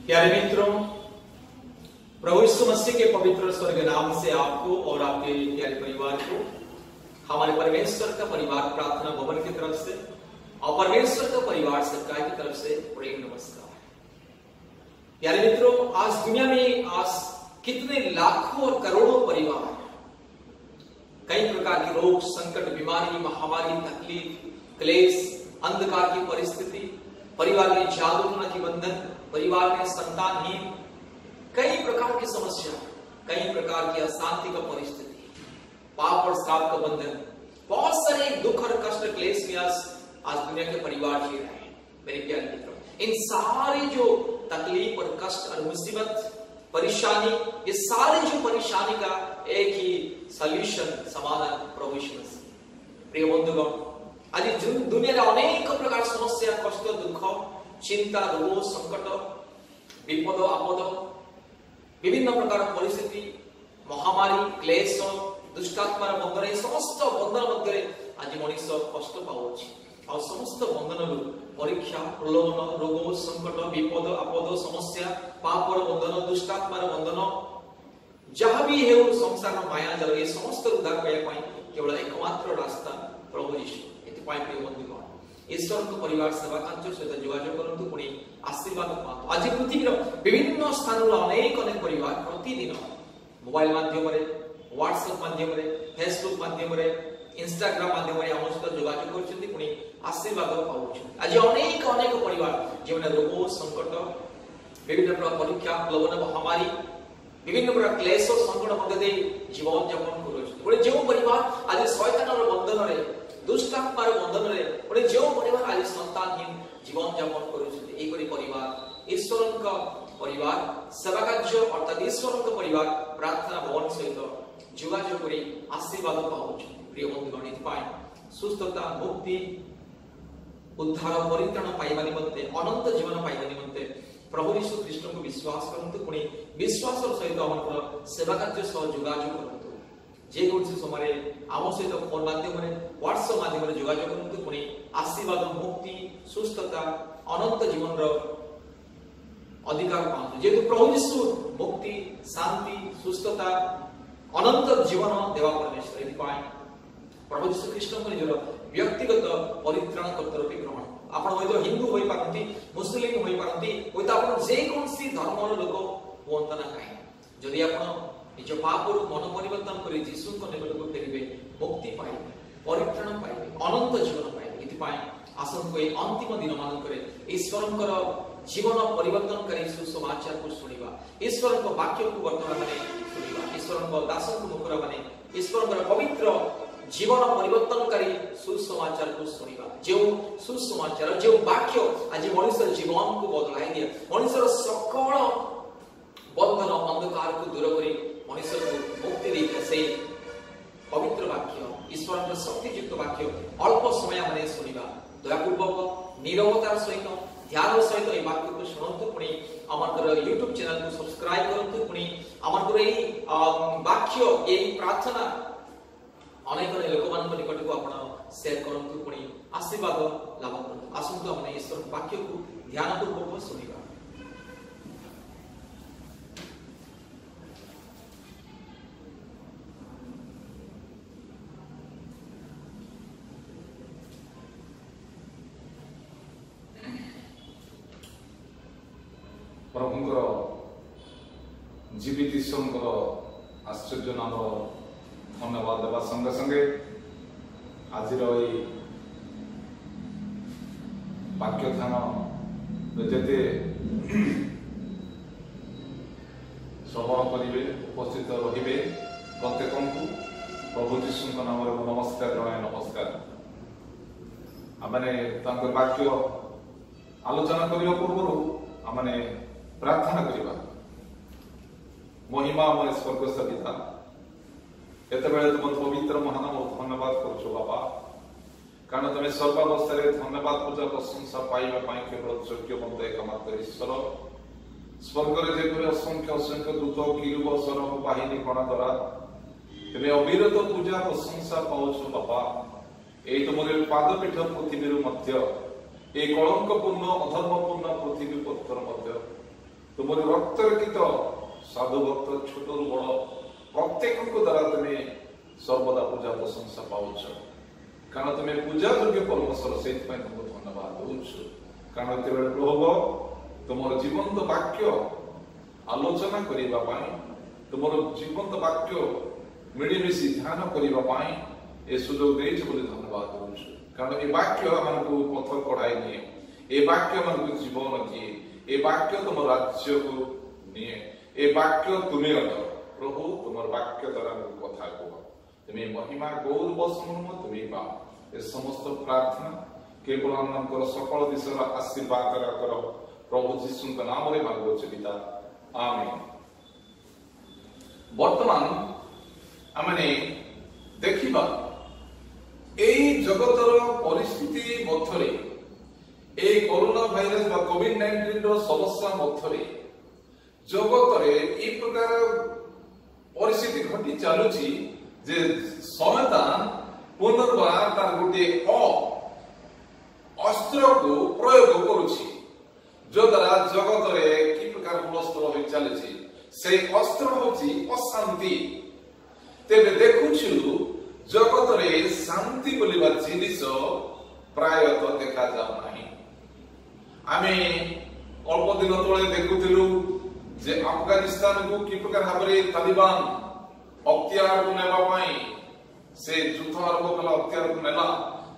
प्यारे मित्रों, प्रभु यीशु मसीह के पवित्र स्वर्ग नाम से आपको और आपके प्यारे परिवार को हमारे परमेश्वर का परिवार प्रार्थना भवन की तरफ से और परमेश्वर का परिवार सरकार की तरफ से प्रेम नमस्कार। प्यारे मित्रों, आज दुनिया में आज कितने लाखों और करोड़ों परिवार, कई प्रकार के रोग, संकट, बीमारी, महामारी, तकलीफ, क्लेश, अंधकार की परिस्थिति, परिवार में जागरूकता की बंधन, परिवार में संतानहीन, कई प्रकार की समस्या, कई प्रकार की अशांति का परिस्थिति, पाप और श्राप का बंधन, बहुत सारे दुख और कष्ट, क्लेश में आज दुनिया के परिवार जी रहे हैं। मेरे प्यारे मित्रों, इन सारी जो तकलीफ और कष्ट और मुसीबत, परेशानी, ये सारी जो परेशानी का एक ही सॉल्यूशन, समाधान प्रभु यीशु मसीह। प्रिय बंधुगण, आज दुनिया अनेक प्रकार समस्या, कष्ट, दुख, चिंता, रोग, संकट, विपद, आपद, विभिन्न प्रकार परिस्थिति, महामारी, क्लेश, दुष्टात्मार बंधन, समस्त बंधन मध्य आज मनीष कष्ट पाऊँच और समस्त बंधन परीक्षा, प्रलोभन, रोग, संकट, विपद, आपद, समस्या, पापर बंधन, दुष्टात्मार बंधन, जहाँ भी है संसार माया जाल, ये समस्त उद्धार पाइबा केवल एकमात्र रास्ता प्रभु यीशु। प्रिय बंधुगण, ईश्वर को परिवार सेवा कार्य सहित जोगाजोग करंतु, पुणी आशीर्वाद पातु। आज पृथ्वीर विभिन्न स्थान अनेक अनेक परिवार प्रतिदिन मोबाइल माध्यम, व्हाट्सएप माध्यम, फेसबुक माध्यम, इंस्टाग्राम माध्यम आम सहित जोगाजोग करछन्ति, पुणी आशीर्वाद पाउछन्ति। आज अनेक अनेक परिवार जो रोग, संकट, विभिन्न प्रकार परीक्षा, प्रलोभन, महामारी, विभिन्न प्रकार क्लेश, संकट मध्य जीवन यापन कर जो परिवार आज शैतानर बंधन में, दुष्टात्मार बंधन में जो परिवार आज संतानहीन जीवन यापन कर परिवार ईश्वर परिवार सेवा कार्य अर्थात ईश्वर परिवार प्रार्थना भवन सहित जोगाजोग कर आशीर्वाद पाऊँ। प्रिय बंधुगण, सुस्थता, मुक्ति, उद्धार, परित्राण पाइबा निमंते, अनंत जीवन पाइबा निमंते प्रभु यीशु ख्रीष्ट को विश्वास करंतु, पुणी विश्वास सहित आम सेवा कार्य सह जोगाजोग करंतु। जेकोसी समय आम सहित फोन माध्यम, व्हाट्सएप माध्यम जोगाजोग करंतु, पुणी आशीर्वाद, मुक्ति, सुस्थता, अनंत जीवन अधिकार पातु। जेहेतु प्रभु यीशु मुक्ति, शांति, सुस्थता, अनंत जीवन देवा परमेश्वर, प्रभु यीशु ख्रीष्ट निजर व्यक्तिगत परित्राण कर्ता रूपी ग्रहण। आपण हयतो हिंदू होई पारंती, मुस्लिम होई पारंती, हयतो आपण जे कोनसी धर्मर लोक हुअंता ना काहे, जदि आपण निज पापरु मन परिवर्तन कर यीशु निकट को फेरिबे, मुक्ति पाइबे, परित्राण पाइबे, अनंत जीवन पाइबे। इतिपाई आसंको ए अंतिम दिन मानकर ईश्वरंकर जीवन परिवर्तनकारी सुसमाचार को सुनिबा, ईश्वर को वाक्य को वर्तमान में सुनिबा, ईश्वर को दास को मुखर माने ईश्वर पवित्र जीवन परिवर्तनकारी सुसमाचार को सुनिबा। जो सुसमाचार, जो वाक्य आज मनुष्य जीवन को बदलाई दिया, मनुष्यर सकल बंधन अंधकार को दूर करी मनुष्य को मुक्ति देता, से पवित्र वाक्य, ईश्वर शक्तियुक्त वाक्य अल्प समय मैंने सुनिबा, दयापूर्वक नीरवतार सहित ध्यान सहित ये वाक्य को शुणु, पुणी आमर यूट्यूब चैनल को सब्सक्राइब करंतु, पुणी आमर वाक्य ये प्रार्थना अनेक लोक मान निकट को आप शेयर करंतु, पुणी आशीर्वाद लाभ करंतु। आसंतु हमने ईश्वर वाक्य को ध्यानपूर्वक सुनिबा। प्रभुंकर जीवित ईश्वर आश्चर्य नाम धन्यवाद देवा संगे संगे आज वाक्य ध्यान जेते श्रवण करेंगे, उपस्थित रहिबे, प्रत्येक को प्रभु यीशु नाम नमस्कार जनाए। नमस्कार। आमने वाक्य आलोचना करने पूर्व आमने प्रार्थना करिबा। महिमा मन स्वर्गस्थ पिता, एते बेले तुम पवित्र महान धन्यवाद करछो बाबा, कारण तुम सर्वावस्था धन्यवाद पूजा प्रशंसा पाइबा पाई केवल योग्य बंद एकमात्र ईश्वर। स्वर्ग रे जेपरि असंख्य असंख्य दूत, किरूब, सरह, बाहिनी कणा द्वारा तुम अविरत पूजा प्रशंसा पाउछो बाबा। एई तुमरे पादपीठ पृथ्वी मध्य ए कलंकपूर्ण अधर्मपूर्ण पृथ्वी पत्थर मध्य तुमर रक्तरक्षित साधु भक्त छोट बड़ प्रत्येक द्वारा तुम्हें सर्वदा पूजा प्रशंसा पाउछ कारण तुम्हें पूजा योग्य परमेश्वर से तुमको धन्यवाद दूच कारण प्रभु तुमर जीवंत वाक्य आलोचना करने तुमर जीवंत वाक्य मिलमिशी ध्यान करने ये सुजोग देछ बोली धन्यवाद दूच कारण ये वाक्य हमको पथ कढ़ाई निए ये वाक्य हमको जीवन दिए ये वाक्य तुम राज्य को निए ये वाक्य तुम्हें प्रभु तुम वाक्य द्वारा कथा कह तुम्हें महिमा गौरव समूह तुम्हें पा ये समस्त प्रार्थना केवल आनंद सकल दिशा आशीर्वाद कर प्रभु जीशु नाम रे मांगुछ पिता आमेन। वर्तमान आमने देखिबा एई जगतर परिस्थिति मध्यरे ए कोरोना भाइरस बा कोविड-19 रो समस्या मध्यरे जगतरे ई प्रकार परिस्थिति घटी चालुची जे शैतान पुनर्बार तार गोटे अस्त्र को प्रयोग करुछि जो द्वारा जगतरे की प्रकार हुलस्थल होई चलछि से अस्त्र होछि अशांति। तेबे देखुछु जगतरे शांति बोलिबा जिनिस प्रायतः देखा जाउ नाही। आमे अल्प दिन तले देखुथिलु जे अफगानिस्तान को की प्रकार भाबरे तालिबान अख्तियार को नेबा पाई से युद्ध आरंभ कला अख्तियार को नेला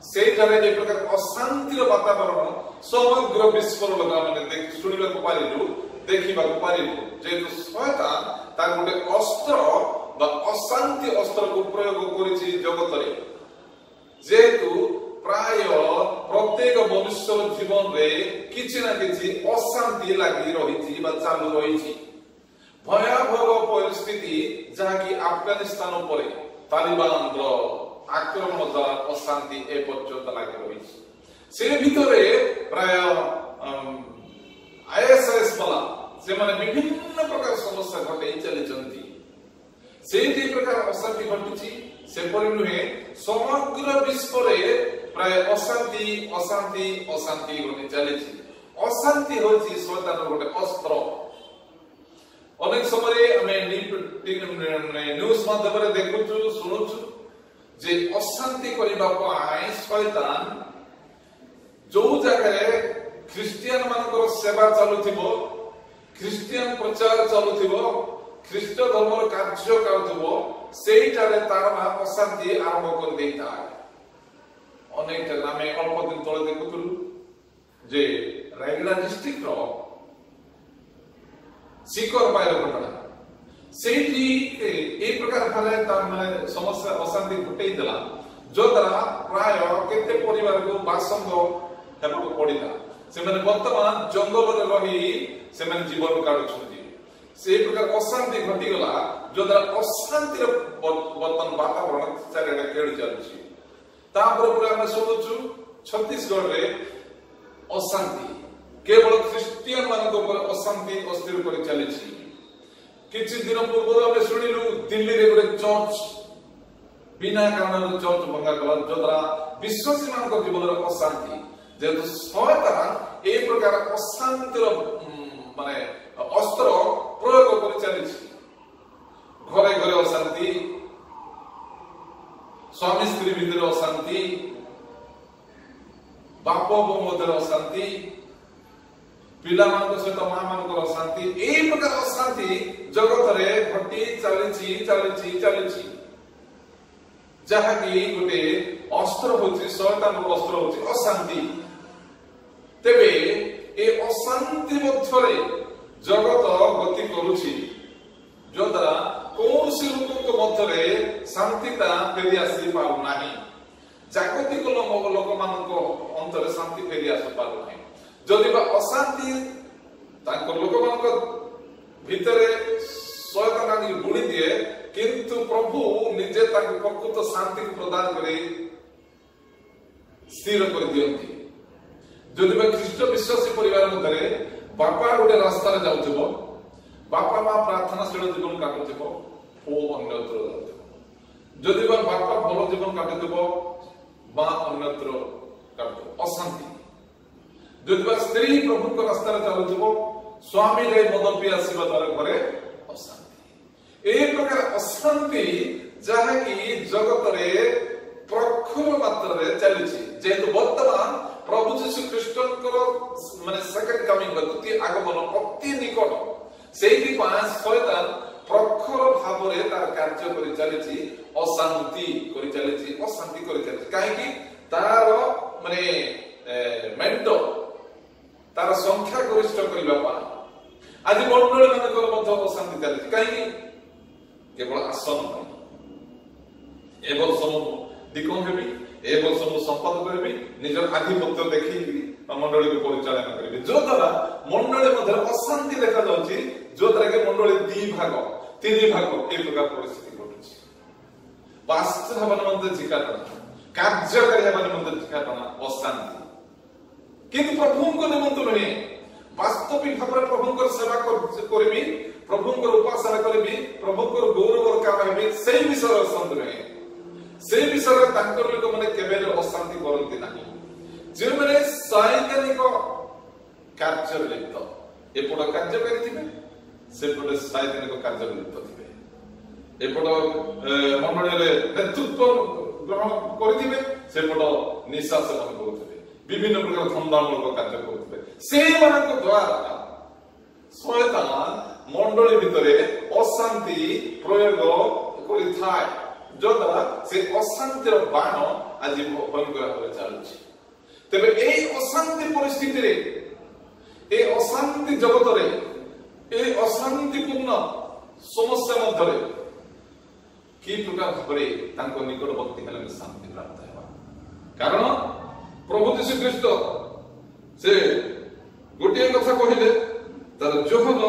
से जरे जे प्रकार अशांतिर वातावरण समग्र विश्व लगा माने देख सुनिबा को पारिलु देखिबा को पारिलु जे शैतान तार गोटे अस्त्र बा अशांति अस्त्र को प्रयोग करिछि जगतरे जेतु प्राय प्रत्येक मनुष्य जीवन रे किछि ना किछि अशांति लागि रहिछि बा चालू रहिछि। भयावह परिस्थिति जहाँकि अफगानिस्तान पर तालिबान आक्रमण द्वारा अशांति ए पर्यंत लागि रहिछि से भितरे प्राय आईएसआईएस वाला से माने विभिन्न प्रकार समस्या घटे चलिचंती से जे प्रकार अशांति घटुछि से परि नुहे समग्र विश्व रे प्राय अशांति अशांति अशांति घटी चलिछि। अशांति होछि शैतान गोटे अस्त्र। अनेक समय हमें न्यूज माध्यम देखुछु सुनुछु जे अशांति करबा पाई शैतान जो जगह ख्रिस्टियन मानकर सेवा चालुथिबो ख्रिस्टियन प्रचार चालुथिबो ख्रिस्ट धर्मर कार्य करुथिबो सेइटारे तार अशांति आरंभ कर देता है। अनेक नामे अल्प दिन तले देखुथुलु जे रायगड़ा डिस्ट्रिक्ट रो सिकर पाइल घटना सेठी ए प्रकार भाले तार माने समस्या अशांति घटै देला जो द्वारा प्राय केते परिवार को बासंग हेबो पड़िला से माने वर्तमान जंगल रे रही से माने जीवन काढुछथि से प्रकार अशांति घटी गला जो द्वारा अशांति वर्तमान वातावरण चारेडा केळि चलछि। तापर पूरा हम सुनुछु छत्तीसगढ़ रे अशांति केवल ख्रिस्टियन मानक ऊपर अशांति अस्थिर कर चलिछि। किछि दिन पूर्व हम सुनिलु दिल्ली रे गोटे चर्च बिना कारण चर्च भंगा गला जो द्वारा विश्वासी मानक जीवन रे अशांति जेतु शैतान ए प्रकार अशांतिर माने अस्त्र प्रयोग कर चलिछि। घरे घरे अशांति स्वामी स्त्री भितर अशांति बाप बो मध्य अशांति पिला मान सहित मां मान अशांति ए प्रकार अशांति जगत रे घटी चलिछि जहा कि गोटे अस्त्र होछि शैतान रो अस्त्र होछि अशांति। तेबे ए अशांति मध्यरे जगत गति करूछि जो द्वारा कौनसी लोक मध्यरे शांतिता फेरी आसी पारु नाही। जागतिक लोक मानक अंतरे शांति फेरी आसी पारु नाही। जदि बा अशांति तांको लोक मानक भितरे शैतान आनि बुणी दिए किंतु प्रभु निजे तांको प्रकृत शांति प्रदान करे स्थिर कर दियंती। जदि बा ख्रीष्ट विश्वासी परिवार मध्यरे बापा गोटे रास्ता रे जाउथिबो बापा मां प्रार्थनाशील जीवन काटुथिबो ओ अन्यत्र जाउथिबो जदि बा बापा भलो जीवन काटुथिबो बा अन्यत्र काटुथिबो अशांति। जदि बा स्त्री प्रभु को रास्ता रे चलुथिबो स्वामी रे मद पी आसीबा द्वारा घरे अशांति ए प्रकार अशांति जहा कि जगत रे प्रखर मात्रा रे चली जेहेतु वर्तमान प्रभु यीशु ख्रीष्टनकर माने सेकंड कमिंग द्वितीय आगमन अति निकट सेही पास शैतान प्रखर भाव रे तार कार्य करि चली अशांति करि चली काहे कि तार माने मेंटो तार संख्या गरिष्ठ करबा आज मंडल मानकर मध्य अशांति चली काहे कि केवल आसन ए वर्ष डिकन हेबी ए वर्ष संपादक हेबी निजर आधिपत्य देखि मंडली को परिचालन करेबी जो द्वारा मंडली मध्य अशांति देखा जाउची जो द्वारा के मंडली 2 भाग 3 भाग ए प्रकार परिस्थिति घटुची वास्तव हवन मध्य जिकाटना कार्यकारी हवन मध्य जिकाटना अशांति किंतु प्रभु को निमंत्रण नहीं वास्तविक भाव में प्रभु को सेवा करबी प्रभु को उपासना करबी प्रभु को गौरव काम हेबी सेही विषय अशांति नहीं से विषय तांकर लोक माने केबे अशांति करंती नाही जे माने साइतानिक कार्य लिप्त एपड कार्य करिथिबे सेपड साइतानिक कार्य लिप्त थिबे एपड मंडली रे नेतृत्व ग्रहण करिथिबे सेपड निशा सेवन करुथिबे विभिन्न प्रकार धंदामूलक कार्य करुथिबे से मानक द्वारा शैतान मंडली भितरे अशांति प्रयोग करिथाय जो द्वारा से अशांतिर बाण आज भयंकर भाव चलुछि तेबे ए अशांति परिस्थिति रे ए अशांति जगत रे ए अशांतिपूर्ण समस्या मध्य रे की प्रकार भाव तांको निकटवर्ती हेले शांति प्राप्त हेबा कारण प्रभु यीशु ख्रीष्ट से गोटे कथा कहिले तार जोहन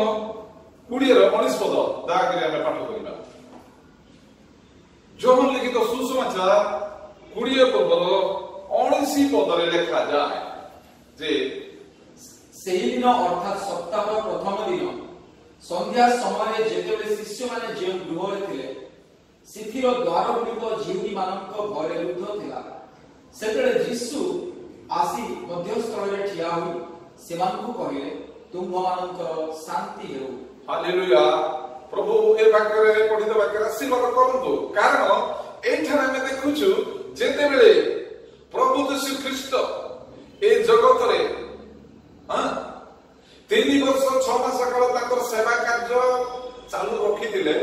20 ର 19 पद दागरे हमें पाठ करिबा जोहन लिखित सुसमाचार 20 पदर 19 पदरे लिखा जाए जे सेही दिन अर्थात सप्ताह प्रथम दिन संध्या समय जेतेबेले शिष्य माने जे गृह रे थिले सिथिर द्वार गुलिक जिहुदी मानक भय रुद्ध थिला सेतेले यीशु आसी मध्यस्थल रे ठिया होई सेमानकु कहिले तुम मानकर शांति हेउ हालेलुया प्रभु ए वाक्य पठित वाक्य आशीर्वाद करंतु कारण एठार हमें देखुछु जेते बेले प्रभु यीशु ख्रीष्ट ए जगत रे 3 वर्ष 6 मास काल ताकर सेवा कार्य चालू रखिथिले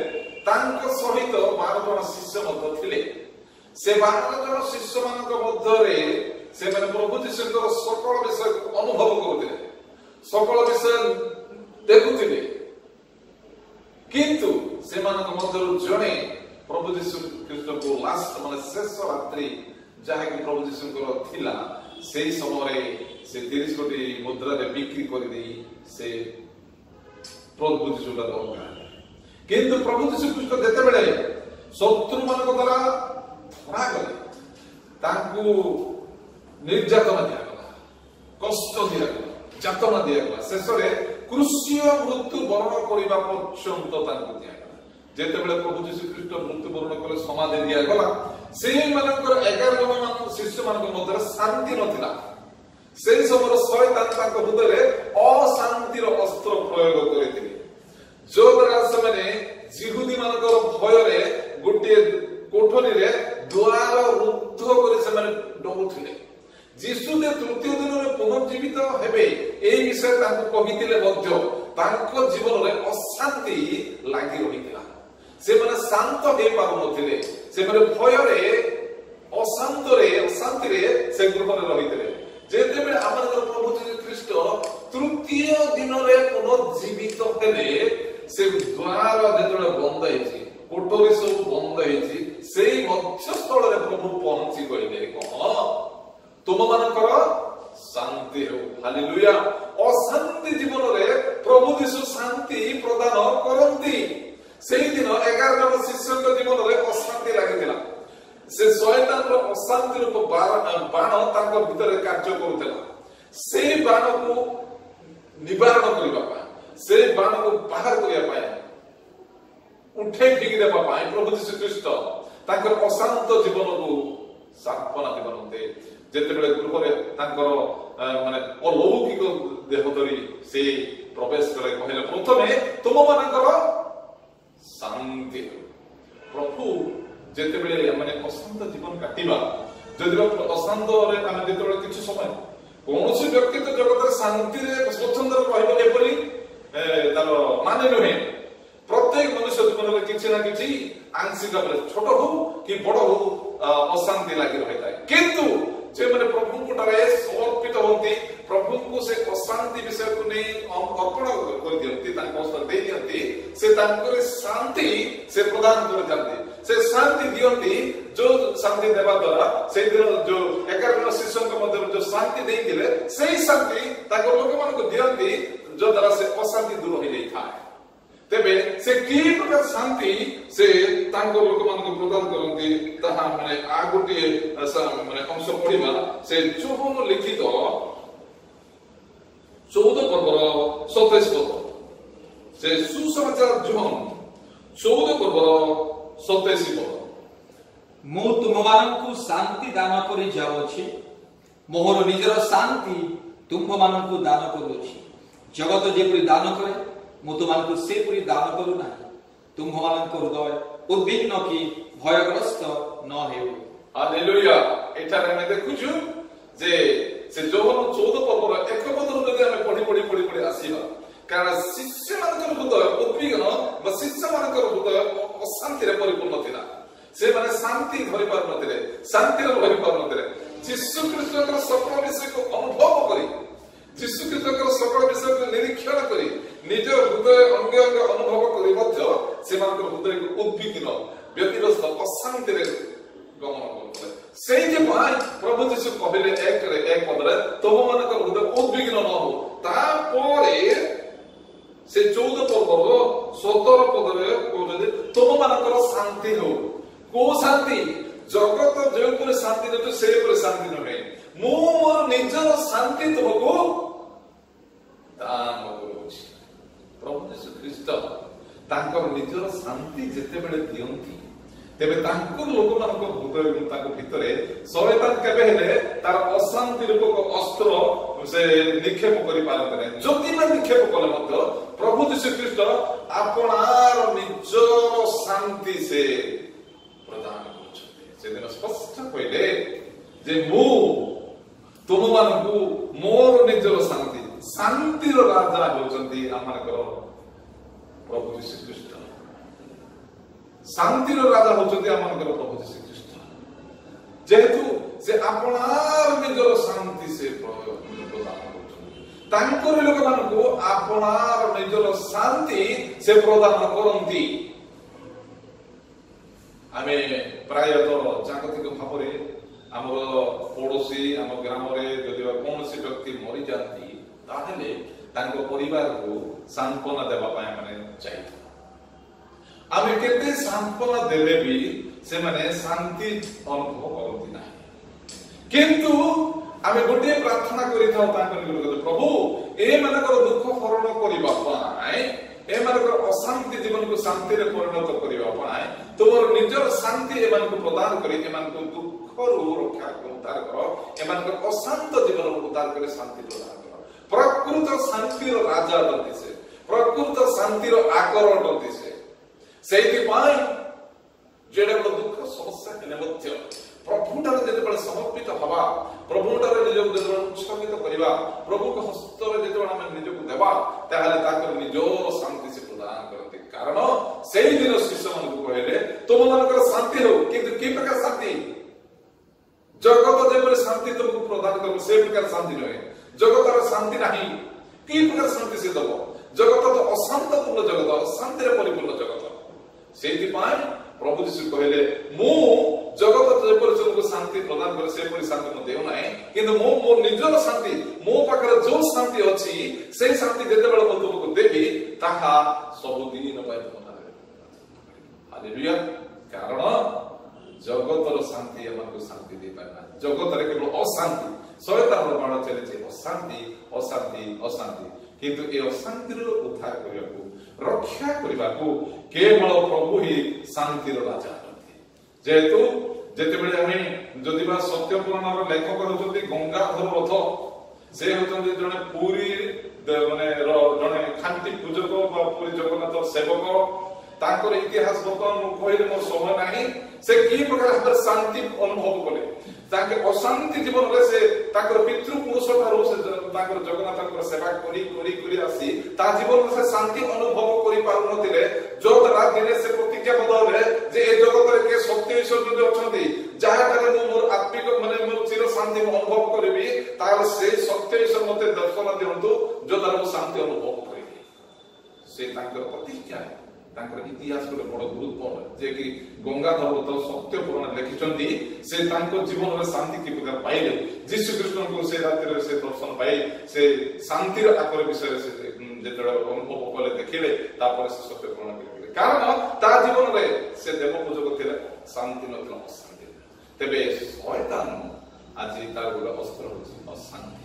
तांक सहित 12 जन शिष्य मध्य थिले से 12 जन शिष्य मानक मध्य रे से माने प्रभु यीशुଙ୍କର सकल विषय अनुभव करुथिले सकल विषय देखुथिले किंतु सेमानक मध्यरु जणे प्रभु यीशु ख्रीष्ट को लास्ट माने शेष रात्रि जहा कि प्रभु यीशुଙ୍କର थिला सेही समय से 30 कोटी मुद्रा रे बिक्री करि देई से प्रभु यीशु का दरकार किंतु प्रभु यीशु ख्रीष्ट देते बेले शत्रु मानक द्वारा धरा गले तांकु निर्यातना दिया गला कष्ट दिया गला जातना दिया गला शेष रे क्रूसीय मृत्यु वर्ण करिबा पर्यंत तांकु दिया गला जेते बेले प्रभु यीशु ख्रीष्ट मृत्यु वर्ण कले समाधि दिया गला से मानकर 11 जन मान शिष्य मानक मध्य शांति नथिला से समय शैतान तांको हृदय रे अशांतिर अस्त्र प्रयोग करिथिले जो द्वारा से माने जिहुदी मानकर भय रे गोटे कोठरी रे द्वार रुद्ध करे से माने डरुथिले यीशु दे तृतीय दिन रे पुनर्जीवित हेबे ए विषय तांको कहिथिले मध्य तांको जीवन रे अशांति लागि रहितला से माने शांत हे पारु नथिले से माने भय रे अशांति रे से गृह रे रहितले जेते बेले हमर प्रभु यीशु ख्रीष्ट तृतीय दिन रे पुनर्जीवित हेले से द्वार जेतले बंद हेछि कोठरी सब बंद हेछि सेही मध्यस्थल रे प्रभु पहुंची गइले कह तुम मानकर शांति हो हालेलुया अशांति जीवन रे प्रभु यीशु शांति प्रदान करंती सेही दिन 11 जन शिष्यक जीवन रे अशांति लागितिला से शैतान रो अशांति रूप बाण तांको भीतर कार्य करूतला से बाण को निवारण करिबा पा से बाण को बाहर करिया पाए उठे फिगी देबा पाए प्रभु यीशु ख्रीष्ट तांकर अशांत जीवन को सापना दिबनते जेते बेले गृह रे तांकर माने अलौकिक देह धरी से ପ୍ରବେଶ କଲେ କହିଲେ ପ୍ରଥମେ ତୁମ ମାନଙ୍କର ଶାନ୍ତି। ପ୍ରଭୁ ଯେତେବେଳେ ମାନେ ଅଶାନ୍ତ ଜୀବନ କାଟିବା, ଯଦି ଅଶାନ୍ତରେ ଆମେ ଯେତେବେଳେ କିଛି ସମୟ କୌଣସି ବ୍ୟକ୍ତି ତ ଜଗତରେ ଶାନ୍ତିରେ ସ୍ୱଚ୍ଛନ୍ଦରେ ରହିବ ଏପରି ତାର ମାନେ ନୁହେଁ। ପ୍ରତ୍ୟେକ ମନୁଷ୍ୟ ଜୀବନରେ କିଛି ନା କିଛି ଆଂଶିକ ଭାବରେ ଛୋଟ ହଉ କି ବଡ ହଉ ଅଶାନ୍ତି ଲାଗି ରହିଥାଏ। କିନ୍ତୁ ଯେଉଁମାନେ ପ୍ରଭୁଙ୍କୁ ଠାରେ ସମର୍ପିତ ହୁଅନ୍ତି, ପ୍ରଭୁଙ୍କୁ ସେ ଅଶାନ୍ତି ବିଷୟକୁ ନେଇ ଅର୍ପଣ କରିଦିଅନ୍ତି, ତାଙ୍କ ହସ୍ତରେ ଦେଇ ଦିଅନ୍ତି, ସେ ତାଙ୍କର ଶାନ୍ତି ସେ ପ୍ରଦାନ କରିଥାନ୍ତି। ସେ ଶାନ୍ତି ଦିଅନ୍ତି, ଯୋଉ ଶାନ୍ତି ଦେବା ଦ୍ୱାରା ସେଇଦିନ ଯୋଉ 11 ଜଣ ଶିଷ୍ୟଙ୍କ ମଧ୍ୟରେ ଯୋଉ ଶାନ୍ତି ଦେଇଥିଲେ, ସେଇ ଶାନ୍ତି ତାଙ୍କ ଲୋକମାନଙ୍କୁ ଦିଅନ୍ତି, ଯୋଉ ଦ୍ୱାରା ସେ ଅଶାନ୍ତି ଦୂର ହେଇଯାଇଥାଏ। ତେବେ ସେ କି ପ୍ରକାର ଶାନ୍ତି ସେ ତାଙ୍କ ଲୋକମାନଙ୍କୁ ପ୍ରଦାନ କରନ୍ତି, ତାହା ମାନେ ଆଉ ଗୋଟିଏ ମାନେ ଅଂଶ ପଢିବା। ସେ ଯୋହନ ଲିଖିତ 14 ପର୍ବର 27 ପଦ, ସେ ସୁସମାଚାର ଯୋହନ 14 ପର୍ବର 27 ପଦ। ମୁଁ ତୁମମାନଙ୍କୁ ଶାନ୍ତି ଦାନ କରି ଯାଉଅଛି, ମୋର ନିଜର ଶାନ୍ତି ତୁମ୍ଭମାନଙ୍କୁ ଦାନ କରୁଅଛି। ଜଗତ ଯେପରି ଦାନ କରେ, ମୁଁ ତୁମମାନଙ୍କୁ ସେପରି ଦାନ କରୁନାହିଁ। ତୁମ୍ଭମାନଙ୍କ ହୃଦୟ ଉଦ୍ବିଗ୍ନ କି ଭୟଗ୍ରସ୍ତ ନ ହେଉ। ହାଲେଲୁୟା। ଏଠାରେ ଆମେ ଦେଖୁଛୁ ଯେ ସେ ଯୋହନ 14 ପର୍ବର 1 ପଦରୁ ଯଦି ଆମେ ପଢି ଆସିବା, କାରଣ ଶିଷ୍ୟମାନଙ୍କର ହୃଦୟ ଉଦ୍ବିଗ୍ନ ବା ଶିଷ୍ୟମାନଙ୍କର ହୃଦୟ ଅଶାନ୍ତିରେ ପରିପୂର୍ଣ୍ଣ ଥିଲା। ସେମାନେ ଶାନ୍ତି ଧରି ପାରୁନଥିଲେ, ଶାନ୍ତିରେ ରହି ପାରୁନଥିଲେ। ଯୀଶୁ ଖ୍ରୀଷ୍ଟଙ୍କର ସକଳ ବିଷୟକୁ ଅନୁଭବ କରି, ଯୀଶୁ ଖ୍ରୀଷ୍ଟଙ୍କର ସକଳ ବିଷୟକୁ ନିରୀକ୍ଷଣ କରି, ନିଜ ହୃଦୟ ଅଙ୍ଗ ଅଙ୍ଗ ଅନୁଭବ କରି ମଧ୍ୟ ସେମାନଙ୍କର ହୃଦୟକୁ ଉଦ୍ବିଗ୍ନ, ବ୍ୟତିବ୍ୟସ୍ତ, ଅଶାନ୍ତିରେ ଗମନ କରୁଥିଲେ। ସେଇଥିପାଇଁ ପ୍ରଭୁ ଯୀଶୁ କହିଲେ 1 ପଦରେ, ତୁମମାନଙ୍କର ହୃଦୟ ଉଦ୍ବିଗ୍ନ ନ ହଉ। ତାପରେ ସେ 14 ପର୍ବର 17 ପଦରେ କହୁଛନ୍ତି, ତୁମମାନଙ୍କର ଶାନ୍ତି ହଉ। କୋଉ ଶାନ୍ତି? ଜଗତ ଯେଉଁପରି ଶାନ୍ତି ଦେଉଛି ସେହିପରି ଶାନ୍ତି ନୁହେଁ। ମୁଁ ମୋର ନିଜର ଶାନ୍ତି ତୁମକୁ ଦାନ କରୁଛି। ପ୍ରଭୁ ଯୀଶୁ ଖ୍ରୀଷ୍ଟ ତାଙ୍କର ନିଜର ଶାନ୍ତି ଯେତେବେଳେ ଦିଅନ୍ତି, ତେବେ ତାଙ୍କ ଲୋକମାନଙ୍କ ହୃଦୟ ତାଙ୍କ ଭିତରେ ଶୟତାନ କେବେ ହେଲେ ତାର ଅଶାନ୍ତି ରୂପକ ଅସ୍ତ୍ର ସେ ନିକ୍ଷେପ କରିପାରନ୍ତି ନାହିଁ। ଯଦି ନା ନିକ୍ଷେପ କଲେ ମଧ୍ୟ ପ୍ରଭୁ ଯୀଶୁ ଖ୍ରୀଷ୍ଟ ଆପଣାର ନିଜର ଶାନ୍ତି ସେ ପ୍ରଦାନ କରୁଛନ୍ତି। ସେଦିନ ସ୍ପଷ୍ଟ କହିଲେ ଯେ ମୁଁ ତୁମମାନଙ୍କୁ ମୋର ନିଜର ଶାନ୍ତି, ଶାନ୍ତିର ରାଜା ହେଉଛନ୍ତି ଆମମାନଙ୍କର ପ୍ରଭୁ ଯୀଶୁ ଖ୍ରୀଷ୍ଟ। ଶାନ୍ତିର ରାଜା ହେଉଛନ୍ତି ଆମମାନଙ୍କର ପ୍ରଭୁ ଯୀଶୁ ଖ୍ରୀଷ୍ଟ। ଯେହେତୁ ସେ ଆପଣାର ନିଜର ଶାନ୍ତି ସେ ପ୍ରଦାନ କରୁଛନ୍ତି, ତାଙ୍କର ଲୋକମାନଙ୍କୁ ଆପଣାର ନିଜର ଶାନ୍ତି ସେ ପ୍ରଦାନ କରନ୍ତି। ଆମେ ପ୍ରାୟତଃ ଜାଗତିକ ଭାବରେ ଆମର ପଡୋଶୀ, ଆମ ଗ୍ରାମରେ ଯଦି କୌଣସି ବ୍ୟକ୍ତି ମରିଯାଆନ୍ତି, ତାହେଲେ ତାଙ୍କ ପରିବାରକୁ ସାନ୍ତ୍ୱନା ଦେବା ପାଇଁ ଆମେ ଯାଇଥାଉ। ଆମେ କେତେ ସାନ୍ତ୍ୱନା ଦେଲେ ବି ସେମାନେ ଶାନ୍ତି ଅନୁଭବ କରନ୍ତି ନାହିଁ। କିନ୍ତୁ ଆମେ ଗୋଟିଏ ପ୍ରାର୍ଥନା କରିଥାଉ ତାଙ୍କ ନିକଟରେ, ପ୍ରଭୁ ଏମାନଙ୍କର ଦୁଃଖ ହରଣ କରିବା ପାଇଁ, ଏମାନଙ୍କର ଅଶାନ୍ତି ଜୀବନକୁ ଶାନ୍ତିରେ ପରିଣତ କରିବା ପାଇଁ ତୁମର ନିଜର ଶାନ୍ତି ଏମାନଙ୍କୁ ପ୍ରଦାନ କରି ଏମାନଙ୍କୁ ଦୁଃଖରୁ ରକ୍ଷା ଉଦ୍ଧାର କର, ଏମାନଙ୍କର ଅଶାନ୍ତ ଜୀବନକୁ ଉଦ୍ଧାର କରି ଶାନ୍ତି ପ୍ରଦାନ କର। ପ୍ରକୃତ ଶାନ୍ତିର ରାଜା ଅଟନ୍ତି ସେ, ପ୍ରକୃତ ଶାନ୍ତିର ଆକର ଅଟନ୍ତି ସେ। ସେଇଥିପାଇଁ ଯେଡ଼େ ବଡ଼ ଦୁଃଖ ସମସ୍ୟା ହେଲେ ମଧ୍ୟ ପ୍ରଭୁଠାରେ ଯେତେବେଳେ ସମର୍ପିତ ହେବା, ପ୍ରଭୁଠାରେ ନିଜକୁ ଯେତେବେଳେ ଉତ୍ସର୍ଗିତ କରିବା, ପ୍ରଭୁଙ୍କ ହସ୍ତରେ ଯେତେବେଳେ ଆମେ ନିଜକୁ ଦେବା, ତାହେଲେ ତାଙ୍କର ନିଜର ଶାନ୍ତି ସେ ପ୍ରଦାନ କରନ୍ତି। କାରଣ ସେଇଦିନ ଶିଷ୍ୟମାନଙ୍କୁ କହିଲେ, ତୁମମାନଙ୍କର ଶାନ୍ତି ହଉ। କିନ୍ତୁ କି ପ୍ରକାର ଶାନ୍ତି? ଜଗତ ଯେପରି ଶାନ୍ତି ତୁମକୁ ପ୍ରଦାନ କରିବ ସେ ପ୍ରକାର ଶାନ୍ତି ନୁହେଁ। ଜଗତର ଶାନ୍ତି ନାହିଁ। କି ପ୍ରକାର ଶାନ୍ତି ସେ ଦବ? ଜଗତ ତ ଅଶାନ୍ତପୂର୍ଣ୍ଣ ଜଗତ, ଅଶାନ୍ତିରେ ପରିପୂର୍ଣ୍ଣ ଜଗତ। ସେଇଥିପାଇଁ ପ୍ରଭୁ ଯୀଶୁ କହିଲେ, ମୁଁ ଜଗତ ଯେପରି ତୁମକୁ ଶାନ୍ତି ପ୍ରଦାନ କରେ ସେପରି ଶାନ୍ତି ମୁଁ ଦେଉନାହିଁ, କିନ୍ତୁ ମୁଁ ମୋ ନିଜର ଶାନ୍ତି, ମୋ ପାଖରେ ଯୋଉ ଶାନ୍ତି ଅଛି ସେଇ ଶାନ୍ତି ଯେତେବେଳେ ମୁଁ ତୁମକୁ ଦେବି, ତାହା ସବୁଦିନ ପାଇଁ ତୁମଠାରେ। ହାଲେଲୁୟା। କାରଣ ଜଗତର ଶାନ୍ତି ଏମାନଙ୍କୁ ଶାନ୍ତି ଦେଇପାରେ ନା। ଜଗତରେ କେବଳ ଅଶାନ୍ତି, ଶୟତାନର ବାଣ ଚାଲିଛି ଅଶାନ୍ତି, ଅଶାନ୍ତି, ଅଶାନ୍ତି। କିନ୍ତୁ ଏ ଅଶାନ୍ତିର ଉଦ୍ଧାର କରିବାକୁ, ରକ୍ଷା କରିବାକୁ କେବଳ ପ୍ରଭୁ ହିଁ ଶାନ୍ତିର ରାଜା ଅଟନ୍ତି। ଯେହେତୁ ଯେତେବେଳେ ଆମେ ଯଦି ବା ସତ୍ୟ ପୁରାଣର ଲେଖକ ହେଉଛନ୍ତି ଗଙ୍ଗାଧର ରଥ, ସେ ହେଉଛନ୍ତି ଜଣେ ପୁରୀ ମାନେ ଜଣେ शांति पूजक पुरी जगन्नाथ सेवक तांकर इतिहास बर्तमान कहले मोर समय नाही से की प्रकार शांति अनुभव कले ताके अशांति जीवन रे से ताकर पितृ पुरुष ठारो से ताकर जगन्नाथकर सेवा करी करी करी आसी ता जीवन से शांति अनुभव करी पारु नथिले जो रात दिन से प्रतिज्ञा बदले जे ए जगत रे के सत्य ईश्वर जो अछंती जहा करे मोर आत्मिक माने मोर चिर शांति अनुभव करबी तार से सत्य ईश्वर मते दर्शन दियंतु जो तार शांति अनुभव करिबी से ताकर प्रतिज्ञा तांकर इतिहास को बड़ गुरुत्वपूर्ण जे कि गंगाधर तो सत्य पुराण लिखिचंती से तांको जीवन रे शांति की प्रकार पाइले यीशु कृष्ण को से रात्रि रे से दर्शन पाई से शांतिर आकर विषय से जेतडा अनुभव कले देखिले तापर से सत्य पुराण लिखिले कारण ता जीवन रे से देव पूजक थिले शांति नथिला अशांति तबे शयतान आज तार गुला अस्त्र होछि अशांति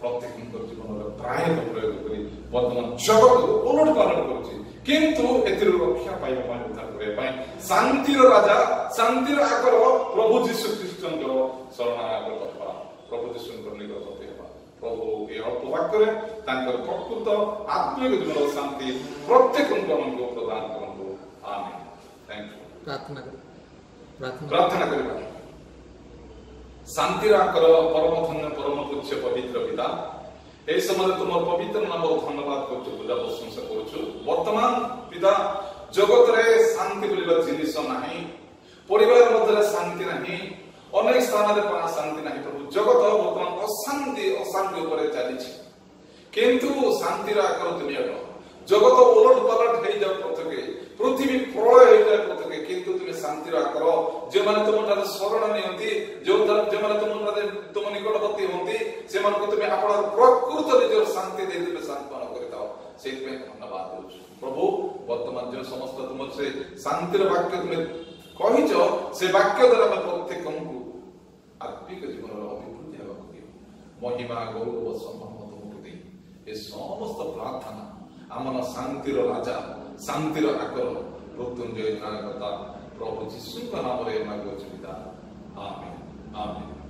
प्रत्येक जीवन रे प्राय प्रयोग करी वर्तमान जगत को उलट पालट करछि किंतु एतिर रक्षा पाइबा पाइ उद्धार करे पाइ शांतिर राजा शांतिर आकर प्रभु यीशु ख्रीष्टनकर शरणागत होबा प्रभु यीशुनकर निकट होबा प्रभु के अल्प वाक्य तांकर प्रकृत आत्मिक जीवन शांति प्रत्येक को प्रदान करंतु आमीन थैंक यू प्रार्थना करिबा शांतिर आकर परम धन्य परम पूज्य पवित्र पिता ए समय तुम पवित्र नाम धन्यवाद करछु पूजा प्रशंसा करछु वर्तमान पिता जगत रे शांति बोलिबा जिनिस नाही परिवार मध्य शांति नाही अनेक स्थान रे पा शांति नाही प्रभु जगत वर्तमान अशांति ऊपर चली किंतु शांति रा आकर तुम जगत उलट पलट हे जा प्रत्येक पृथ्वी प्रलय हे जा प्रत्येक किंतु तुम शांति रा आकर जे माने तुम शरण नियंती जो जे माने तुम निकटवर्ती होंती से मन को तुम आपण प्रकृत निजर शांति दे देबे सांत्वना करताओ सेति पे धन्यवाद देछु प्रभु वर्तमान जो समस्त तुम से शांतिर वाक्य तुम कहिचो से वाक्य द्वारा हम प्रत्येक को आत्मिक जीवन अभिवृद्धि हेबा को दियो महिमा गौरव सम्मान तुमको दे ए समस्त प्रार्थना आमन शांतिर राजा शांतिर आकर मृत्युंजय त्राणकर्ता प्रभु यीशु का नाम रे मांगो पिता आमीन आमीन।